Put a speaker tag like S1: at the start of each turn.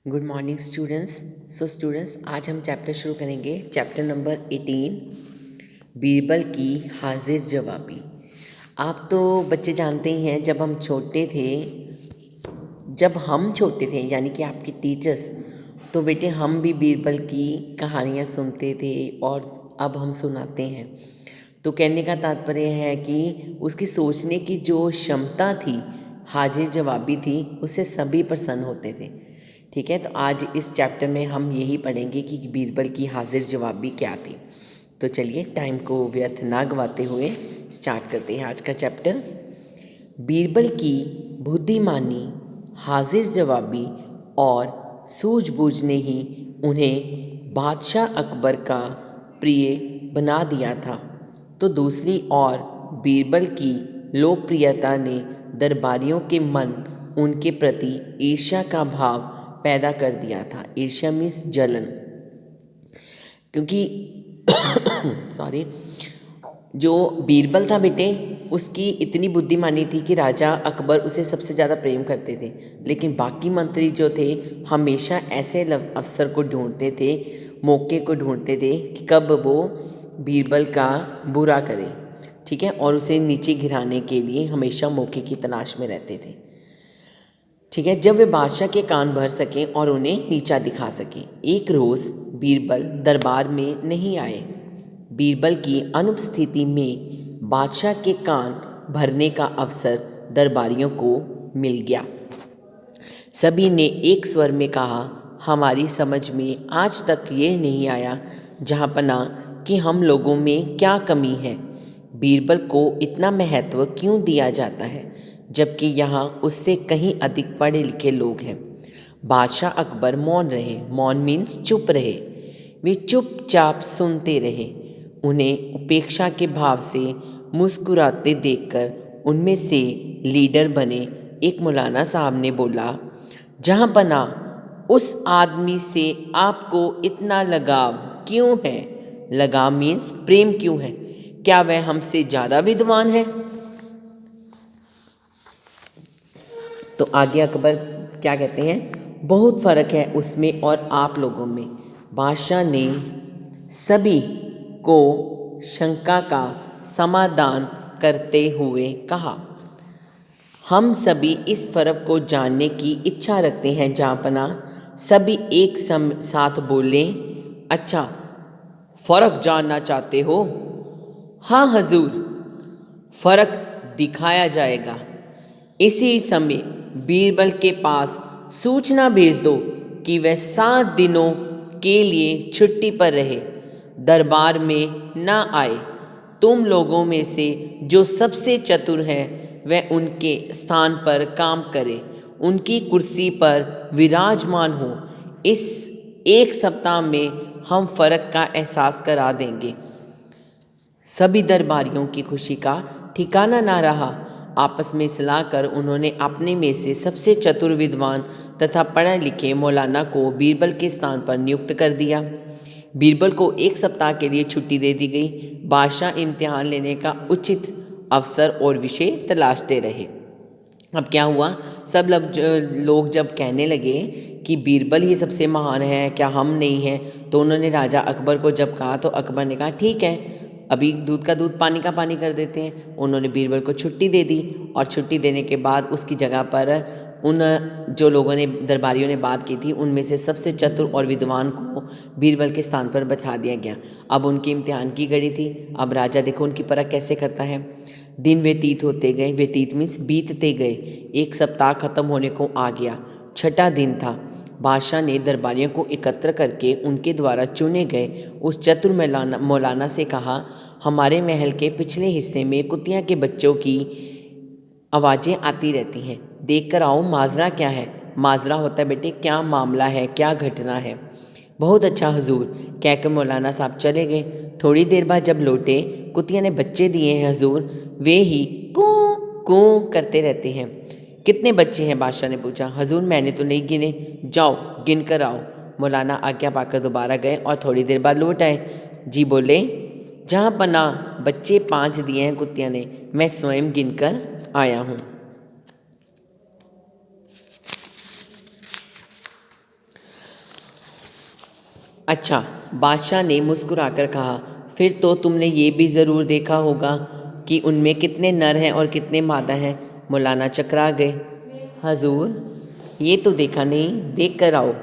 S1: Good morning students. Students आज हम chapter शुरू करेंगे, चैप्टर नंबर 18, बीरबल की हाजिर जवाबी। आप तो बच्चे जानते ही हैं, जब हम छोटे थे यानी कि आपके टीचर्स, तो बेटे हम भी बीरबल की कहानियाँ सुनते थे और अब हम सुनाते हैं। तो कहने का तात्पर्य है कि उसकी सोचने की जो क्षमता थी, हाजिर जवाबी थी, उससे सभी प्रसन्न होते थे। ठीक है, तो आज इस चैप्टर में हम यही पढ़ेंगे कि बीरबल की हाजिर जवाबी क्या थी। तो चलिए टाइम को व्यर्थ ना गवाते हुए स्टार्ट करते हैं आज का चैप्टर। बीरबल की बुद्धिमानी, हाजिर जवाबी और सूझबूझ ने ही उन्हें बादशाह अकबर का प्रिय बना दिया था। तो दूसरी ओर बीरबल की लोकप्रियता ने दरबारियों के मन उनके प्रति ईर्ष्या का भाव पैदा कर दिया था। ईर्ष्या मीन्स जलन, क्योंकि सॉरी, जो बीरबल था बेटे, उसकी इतनी बुद्धिमानी थी कि राजा अकबर उसे सबसे ज़्यादा प्रेम करते थे। लेकिन बाकी मंत्री जो थे हमेशा ऐसे अवसर को ढूंढते थे, मौके को ढूंढते थे कि कब वो बीरबल का बुरा करें। ठीक है, और उसे नीचे गिराने के लिए हमेशा मौके की तलाश में रहते थे। ठीक है, जब वे बादशाह के कान भर सकें और उन्हें नीचा दिखा सकें। एक रोज़ बीरबल दरबार में नहीं आए। बीरबल की अनुपस्थिति में बादशाह के कान भरने का अवसर दरबारियों को मिल गया। सभी ने एक स्वर में कहा, हमारी समझ में आज तक ये नहीं आया जहाँपना कि हम लोगों में क्या कमी है। बीरबल को इतना महत्व क्यों दिया जाता है, जबकि यहाँ उससे कहीं अधिक पढ़े लिखे लोग हैं। बादशाह अकबर मौन रहे। मौन मीन्स चुप रहे। वे चुपचाप सुनते रहे। उन्हें उपेक्षा के भाव से मुस्कुराते देखकर उनमें से लीडर बने एक मौलाना साहब ने बोला, जहाँ पना उस आदमी से आपको इतना लगाव क्यों है? लगाव मीन्स प्रेम क्यों है? क्या वह हमसे ज़्यादा विद्वान है? तो आगे अकबर क्या कहते हैं, बहुत फ़र्क है उसमें और आप लोगों में। बादशाह ने सभी को शंका का समाधान करते हुए कहा, हम सभी इस फ़र्क को जानने की इच्छा रखते हैं जहाँपना। सभी एक साथ बोलें, अच्छा, फ़र्क जानना चाहते हो? हाँ हजूर, फ़र्क दिखाया जाएगा। इसी समय बीरबल के पास सूचना भेज दो कि वह 7 दिनों के लिए छुट्टी पर रहे, दरबार में ना आए। तुम लोगों में से जो सबसे चतुर है वह उनके स्थान पर काम करे, उनकी कुर्सी पर विराजमान हो। इस एक सप्ताह में हम फ़र्क का एहसास करा देंगे। सभी दरबारियों की खुशी का ठिकाना ना रहा। आपस में सलाह कर उन्होंने अपने में से सबसे चतुर, विद्वान तथा पढ़े लिखे मौलाना को बीरबल के स्थान पर नियुक्त कर दिया। बीरबल को 1 सप्ताह के लिए छुट्टी दे दी गई। बादशाह इम्तिहान लेने का उचित अवसर और विषय तलाशते रहे। अब क्या हुआ, सब लोग जब कहने लगे कि बीरबल ही सबसे महान है, क्या हम नहीं हैं, तो उन्होंने राजा अकबर को जब कहा तो अकबर ने कहा, ठीक है, अभी दूध का दूध पानी का पानी कर देते हैं। उन्होंने बीरबल को छुट्टी दे दी और छुट्टी देने के बाद उसकी जगह पर उन जो लोगों ने, दरबारियों ने बात की थी, उनमें से सबसे चतुर और विद्वान को बीरबल के स्थान पर बैठा दिया गया। अब उनकी इम्तिहान की घड़ी थी। अब राजा देखो उनकी परख कैसे करता है। दिन व्यतीत होते गए, व्यतीत मीन्स बीतते गए। 1 सप्ताह खत्म होने को आ गया। 6ठा दिन था। बादशाह ने दरबारियों को एकत्र करके उनके द्वारा चुने गए उस चतुर मौलाना से कहा, हमारे महल के पिछले हिस्से में कुतिया के बच्चों की आवाज़ें आती रहती हैं, देख कर आओ माजरा क्या है। माजरा होता है बेटे क्या मामला है, क्या घटना है। बहुत अच्छा हजूर, कहकर मौलाना साहब चले गए। थोड़ी देर बाद जब लौटे, कुतिया ने बच्चे दिए हैं हजूर, वे ही कूं कूं करते रहते हैं। कितने बच्चे हैं? बादशाह ने पूछा। हजूर मैंने तो नहीं गिने, जाओ गिन कर आओ। मौलाना आज्ञा पाकर दोबारा गए और थोड़ी देर बाद लौट आए। जी बोले, जहाँ पना बच्चे 5 दिए हैं कुतिया ने, मैं स्वयं गिनकर आया हूँ। अच्छा, बादशाह ने मुस्कुराकर कहा, फिर तो तुमने ये भी ज़रूर देखा होगा कि उनमें कितने नर हैं और कितने मादा हैं। मौलाना चकरा गए। हजूर, ये तो देखा नहीं, देख कर आओ।